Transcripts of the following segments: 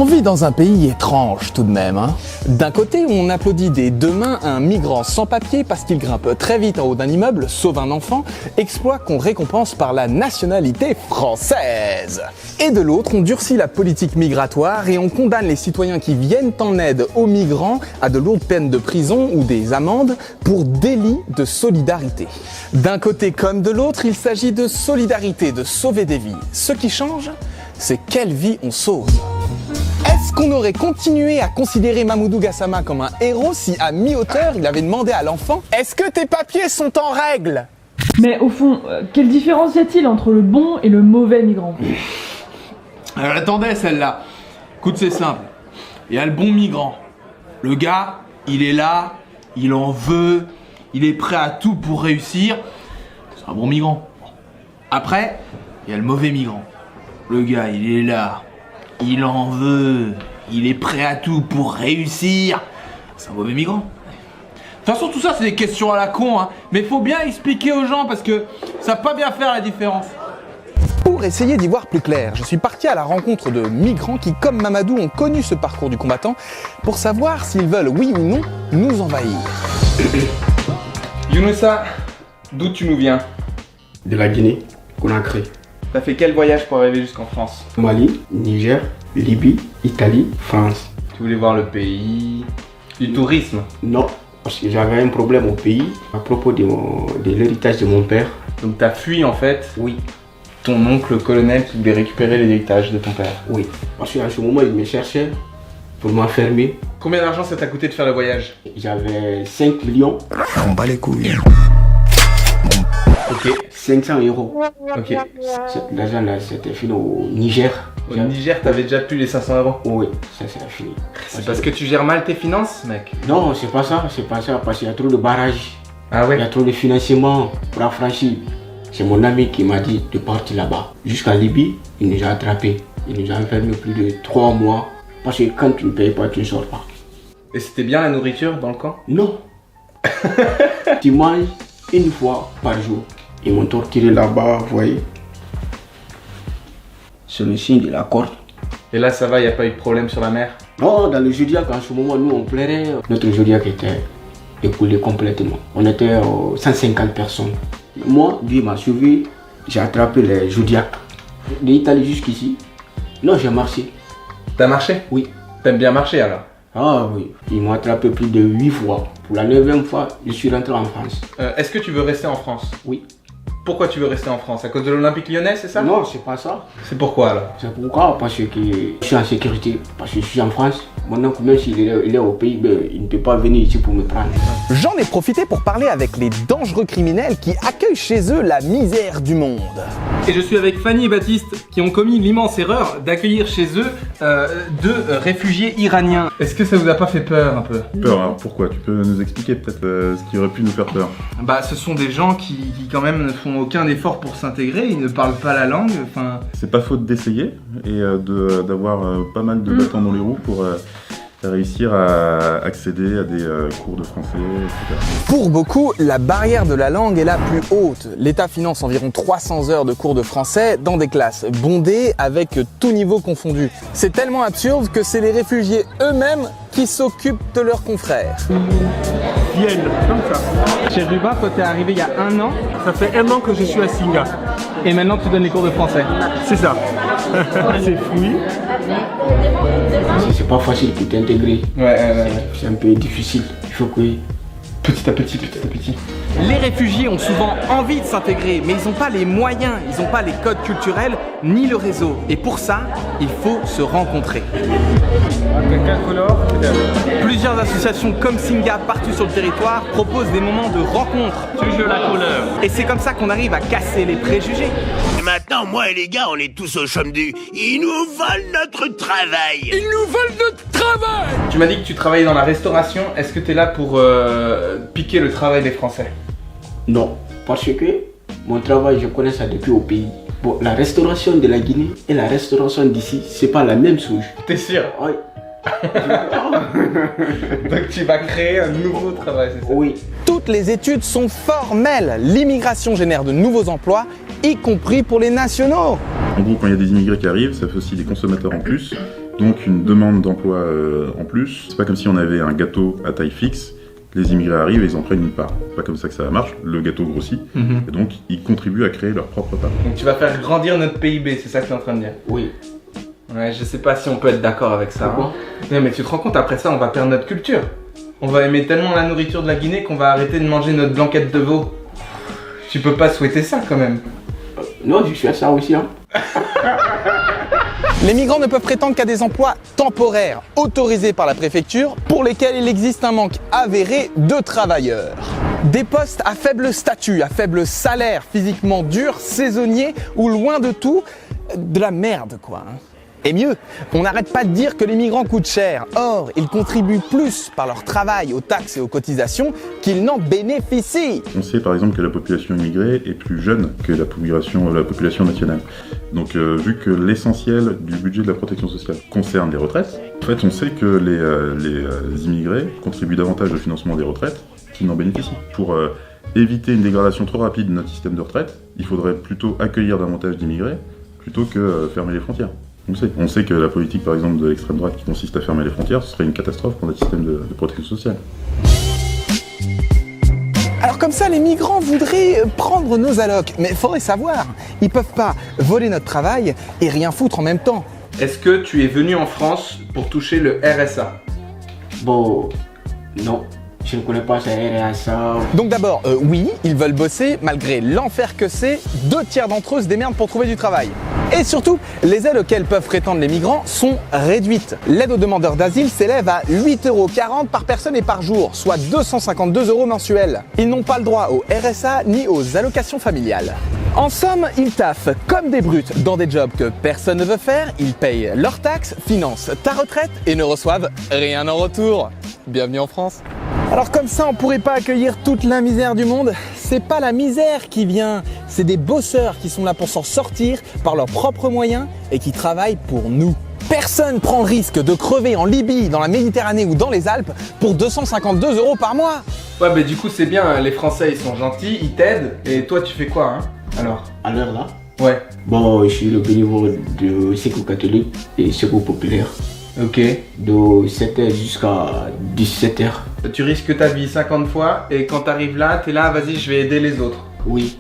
On vit dans un pays étrange tout de même, hein. D'un côté, on applaudit des deux mains un migrant sans papier parce qu'il grimpe très vite en haut d'un immeuble, sauve un enfant, exploit qu'on récompense par la nationalité française. Et de l'autre, on durcit la politique migratoire et on condamne les citoyens qui viennent en aide aux migrants à de lourdes peines de prison ou des amendes pour délit de solidarité. D'un côté comme de l'autre, il s'agit de solidarité, de sauver des vies. Ce qui change, c'est quelle vie on sauve. Est-ce qu'on aurait continué à considérer Mamoudou Gassama comme un héros si à mi-hauteur il avait demandé à l'enfant « Est-ce que tes papiers sont en règle ?» Mais au fond, quelle différence y a-t-il entre le bon et le mauvais migrant? Alors attendez celle-là. Écoute, c'est simple. Il y a le bon migrant. Le gars, il est là, il en veut, il est prêt à tout pour réussir. C'est un bon migrant. Après, il y a le mauvais migrant. Le gars, il est là, il en veut, il est prêt à tout pour réussir. C'est un mauvais migrant. De toute façon, tout ça, c'est des questions à la con, hein. Mais faut bien expliquer aux gens parce que ça va pas bien faire la différence. Pour essayer d'y voir plus clair, je suis parti à la rencontre de migrants qui, comme Mamadou, ont connu ce parcours du combattant pour savoir s'ils veulent, oui ou non, nous envahir. Younoussa, d'où tu nous viens? De la Guinée, Conakry. T'as fait quel voyage pour arriver jusqu'en France? Mali, Niger, Libye, Italie, France. Tu voulais voir le pays, du tourisme? Non, parce que j'avais un problème au pays à propos de l'héritage de mon père. Donc t'as fui en fait Oui, ton oncle colonel qui voulait récupérer l'héritage de ton père. oui. Parce qu'à ce moment, il me cherchait pour m'enfermer. Combien d'argent ça t'a coûté de faire le voyage? J'avais 5 millions. On bat les couilles. Ok. 500 euros. Ok. L'argent là, c'était fini au Niger. Au Niger, t'avais déjà plus les 500 euros? Oui, ça c'est fini. C'est parce que tu gères mal tes finances, mec? Non, c'est pas ça, parce qu'il y a trop de barrages. Ah Il y a ouais? trop de financement pour affranchir. C'est mon ami qui m'a dit de partir là-bas. Jusqu'à Libye, il nous a attrapés. Il nous a enfermés plus de 3 mois. Parce que quand tu ne payes pas, tu ne sors pas. Et c'était bien la nourriture dans le camp? Non. Tu manges une fois par jour. Ils m'ont torturé là-bas, vous voyez. C'est le signe de la corde. Et là ça va, y a pas eu de problème sur la mer? Non, dans le Zodiac, en ce moment, nous on plairait. Notre Zodiac était écoulé complètement. On était 150 personnes. Moi, lui m'a suivi. J'ai attrapé les Zodiac. De l'Italie jusqu'ici. Non, j'ai marché. T'as marché? Oui. T'aimes bien marcher alors? Ah oui. Ils m'ont attrapé plus de 8 fois. Pour la 9e fois, je suis rentré en France. Est-ce que tu veux rester en France? Oui. Pourquoi tu veux rester en France? À cause de l'Olympique Lyonnais, c'est ça? Non, c'est pas ça. C'est pourquoi alors? C'est pourquoi? Parce que je suis en sécurité. Parce que je suis en France. Maintenant, même s'il est au pays, ben, il ne peut pas venir ici pour me prendre. J'en ai profité pour parler avec les dangereux criminels qui accueillent chez eux la misère du monde. Et je suis avec Fanny et Baptiste qui ont commis l'immense erreur d'accueillir chez eux deux réfugiés iraniens. Est-ce que ça vous a pas fait peur un peu? Peur, alors pourquoi? Tu peux nous expliquer peut-être ce qui aurait pu nous faire peur? Bah ce sont des gens qui quand même ne font aucun effort pour s'intégrer, ils ne parlent pas la langue, enfin... C'est pas faute d'essayer et d'avoir pas mal de bâtons dans les roues pour réussir à accéder à des cours de français, etc. Pour beaucoup, la barrière de la langue est la plus haute. L'État finance environ 300 heures de cours de français dans des classes bondées avec tout niveau confondu. C'est tellement absurde que c'est les réfugiés eux-mêmes qui s'occupent de leurs confrères. Vienne, comme ça. Chez Rubin, toi t'es arrivé il y a 1 an Ça fait 1 an que je suis à Singa. et maintenant tu donnes les cours de français. C'est ça. C'est fouillis. C'est pas facile pour t'intégrer. Ouais. C'est un peu difficile. Il faut que... Petit à petit. Les réfugiés ont souvent envie de s'intégrer, mais ils n'ont pas les moyens, ils n'ont pas les codes culturels, ni le réseau. Et pour ça, il faut se rencontrer. Quelqu'un colore? Plusieurs associations comme Singa partout sur le territoire proposent des moments de rencontre. Toujours la couleur. Et c'est comme ça qu'on arrive à casser les préjugés. Et maintenant, moi et les gars, on est tous au chôme du. Ils nous volent notre travail. Tu m'as dit que tu travaillais dans la restauration, est-ce que tu es là pour piquer le travail des Français? Non, parce que mon travail, je connais ça depuis au pays. Bon, la restauration de la Guinée et la restauration d'ici, c'est pas la même chose. T'es sûr? Oui. Donc tu vas créer un nouveau travail, c'est ça? Oui. Toutes les études sont formelles. L'immigration génère de nouveaux emplois, y compris pour les nationaux. En gros, quand il y a des immigrés qui arrivent, ça fait aussi des consommateurs en plus. Donc une demande d'emploi en plus. C'est pas comme si on avait un gâteau à taille fixe, les immigrés arrivent et ils en prennent une part. C'est pas comme ça que ça marche, le gâteau grossit, et donc ils contribuent à créer leur propre part. Donc tu vas faire grandir notre PIB, c'est ça que tu es en train de dire? Oui. Ouais, je sais pas si on peut être d'accord avec ça. Pourquoi? Non mais tu te rends compte, après ça on va perdre notre culture. On va aimer tellement la nourriture de la Guinée qu'on va arrêter de manger notre blanquette de veau. Tu peux pas souhaiter ça quand même. Non, je suis à ça aussi. Hein. Les migrants ne peuvent prétendre qu'à des emplois temporaires autorisés par la préfecture pour lesquels il existe un manque avéré de travailleurs. Des postes à faible statut, à faible salaire, physiquement durs, saisonniers ou loin de tout, de la merde quoi. Et mieux, on n'arrête pas de dire que les migrants coûtent cher. Or, ils contribuent plus par leur travail aux taxes et aux cotisations qu'ils n'en bénéficient. On sait par exemple que la population immigrée est plus jeune que la population nationale. Donc vu que l'essentiel du budget de la protection sociale concerne les retraites, en fait on sait que les immigrés contribuent davantage au financement des retraites qu'ils n'en bénéficient. Pour éviter une dégradation trop rapide de notre système de retraite, il faudrait plutôt accueillir davantage d'immigrés plutôt que fermer les frontières. On sait que la politique, par exemple, de l'extrême droite qui consiste à fermer les frontières, ce serait une catastrophe pour notre système de protection sociale. Alors comme ça, les migrants voudraient prendre nos allocs. Mais faudrait savoir, ils peuvent pas voler notre travail et rien foutre en même temps. Est-ce que tu es venu en France pour toucher le RSA? Bon, non. Je ne connais pas ça, RSA. Donc d'abord, oui, ils veulent bosser, malgré l'enfer que c'est, 2/3 d'entre eux se démerdent pour trouver du travail. Et surtout, les aides auxquelles peuvent prétendre les migrants sont réduites. L'aide aux demandeurs d'asile s'élève à 8,40 € par personne et par jour, soit 252 € mensuels. Ils n'ont pas le droit au RSA ni aux allocations familiales. En somme, ils taffent comme des brutes dans des jobs que personne ne veut faire, ils payent leurs taxes, financent ta retraite et ne reçoivent rien en retour. Bienvenue en France. Alors comme ça, on pourrait pas accueillir toute la misère du monde. C'est pas la misère qui vient, c'est des bosseurs qui sont là pour s'en sortir par leurs propres moyens et qui travaillent pour nous. Personne prend le risque de crever en Libye, dans la Méditerranée ou dans les Alpes pour 252 € par mois. Ouais bah du coup c'est bien, les Français ils sont gentils, ils t'aident, et toi tu fais quoi hein? Alors? À l'heure là? Ouais. Bon, je suis le bénévole de Secours catholique et Secours populaire. Ok. De 7h jusqu'à 17h. Tu risques ta vie 50 fois et quand t'arrives là, t'es là, vas-y je vais aider les autres. Oui.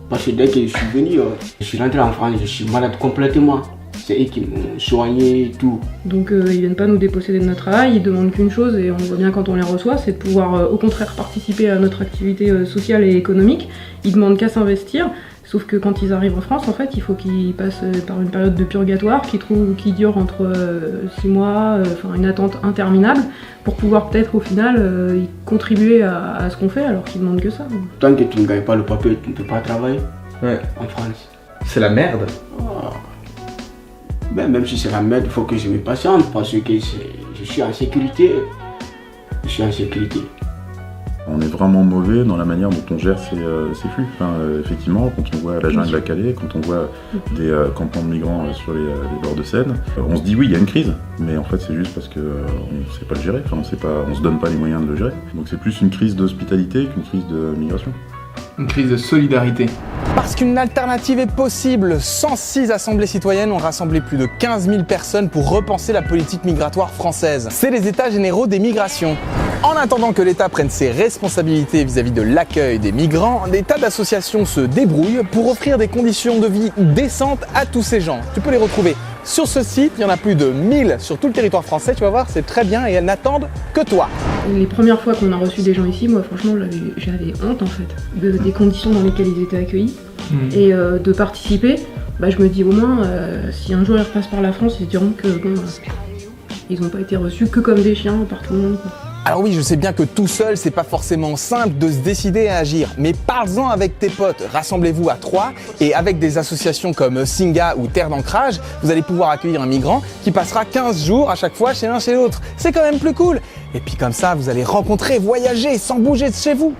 Parce que dès que je suis venu, je suis rentré en France, je suis malade complètement. C'est eux qui m'ont soigné et tout. Donc ils viennent pas nous déposséder de notre travail, ils demandent qu'une chose et on voit bien quand on les reçoit, c'est de pouvoir au contraire participer à notre activité sociale et économique. Ils demandent qu'à s'investir. Sauf que quand ils arrivent en France, en fait, il faut qu'ils passent par une période de purgatoire qui dure entre 6 mois, une attente interminable, pour pouvoir peut-être au final y contribuer à ce qu'on fait alors qu'ils demandent que ça. Tant que tu ne gagnes pas le papier, tu ne peux pas travailler en France. C'est la merde. Ben, même si c'est la merde, il faut que je me patiente parce que je suis en sécurité. Je suis en sécurité. On est vraiment mauvais dans la manière dont on gère ces flux. Effectivement, quand on voit la jungle à Calais, quand on voit des campements de migrants sur les bords de Seine, on se dit oui, il y a une crise, mais en fait c'est juste parce qu'on ne sait pas le gérer, on se donne pas les moyens de le gérer. Donc c'est plus une crise d'hospitalité qu'une crise de migration. Une crise de solidarité. Parce qu'une alternative est possible, 106 assemblées citoyennes ont rassemblé plus de 15 000 personnes pour repenser la politique migratoire française. C'est les états généraux des migrations. En attendant que l'État prenne ses responsabilités vis-à-vis de l'accueil des migrants, des tas d'associations se débrouillent pour offrir des conditions de vie décentes à tous ces gens. Tu peux les retrouver sur ce site, il y en a plus de 1000 sur tout le territoire français, tu vas voir, c'est très bien et elles n'attendent que toi. Les premières fois qu'on a reçu des gens ici, moi franchement j'avais honte en fait, des conditions dans lesquelles ils étaient accueillis et de participer. Je me dis au moins, si un jour ils repassent par la France, ils se diront que bon, ils n'ont pas été reçus que comme des chiens par tout le monde. Alors oui, je sais bien que tout seul, c'est pas forcément simple de se décider à agir, mais parle-en avec tes potes, rassemblez-vous à 3, et avec des associations comme Singa ou Terre d'Ancrage, vous allez pouvoir accueillir un migrant qui passera 15 jours à chaque fois chez l'un chez l'autre. C'est quand même plus cool. Et puis comme ça, vous allez rencontrer, voyager sans bouger de chez vous.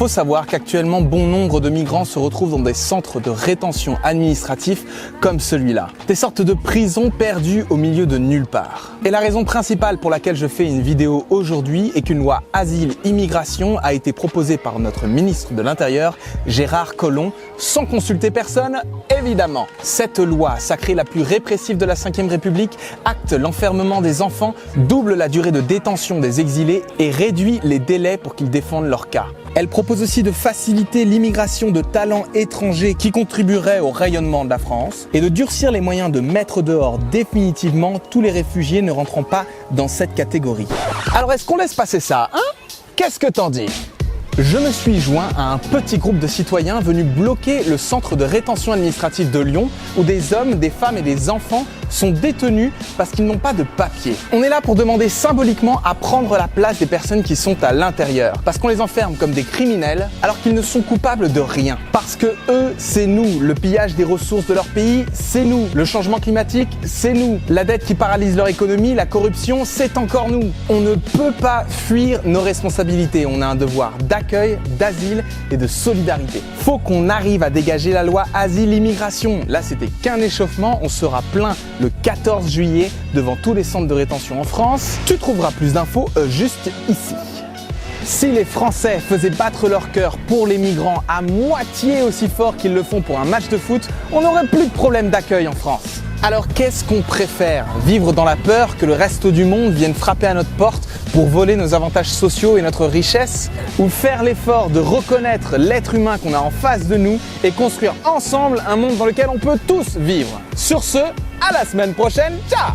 Faut savoir qu'actuellement, bon nombre de migrants se retrouvent dans des centres de rétention administratifs comme celui-là. Des sortes de prisons perdues au milieu de nulle part. Et la raison principale pour laquelle je fais une vidéo aujourd'hui est qu'une loi asile-immigration a été proposée par notre ministre de l'Intérieur, Gérard Collomb, sans consulter personne, évidemment. Cette loi, sacrée la plus répressive de la Ve République, acte l'enfermement des enfants, double la durée de détention des exilés et réduit les délais pour qu'ils défendent leur cas. Elle propose aussi de faciliter l'immigration de talents étrangers qui contribueraient au rayonnement de la France et de durcir les moyens de mettre dehors définitivement tous les réfugiés ne rentrant pas dans cette catégorie. Alors est-ce qu'on laisse passer ça, hein? Qu'est-ce que t'en dis? Je me suis joint à un petit groupe de citoyens venus bloquer le centre de rétention administrative de Lyon où des hommes, des femmes et des enfants sont détenus parce qu'ils n'ont pas de papier. On est là pour demander symboliquement à prendre la place des personnes qui sont à l'intérieur parce qu'on les enferme comme des criminels alors qu'ils ne sont coupables de rien. Parce que eux, c'est nous. Le pillage des ressources de leur pays, c'est nous. Le changement climatique, c'est nous. La dette qui paralyse leur économie, la corruption, c'est encore nous. On ne peut pas fuir nos responsabilités. On a un devoir d'accueil, d'asile et de solidarité. Faut qu'on arrive à dégager la loi asile-immigration. Là, c'était qu'un échauffement. On sera plein le 14 juillet devant tous les centres de rétention en France. Tu trouveras plus d'infos juste ici. Si les Français faisaient battre leur cœur pour les migrants à moitié aussi fort qu'ils le font pour un match de foot, on n'aurait plus de problème d'accueil en France. Alors qu'est-ce qu'on préfère? Vivre dans la peur que le reste du monde vienne frapper à notre porte pour voler nos avantages sociaux et notre richesse? Ou faire l'effort de reconnaître l'être humain qu'on a en face de nous et construire ensemble un monde dans lequel on peut tous vivre? Sur ce, à la semaine prochaine, ciao!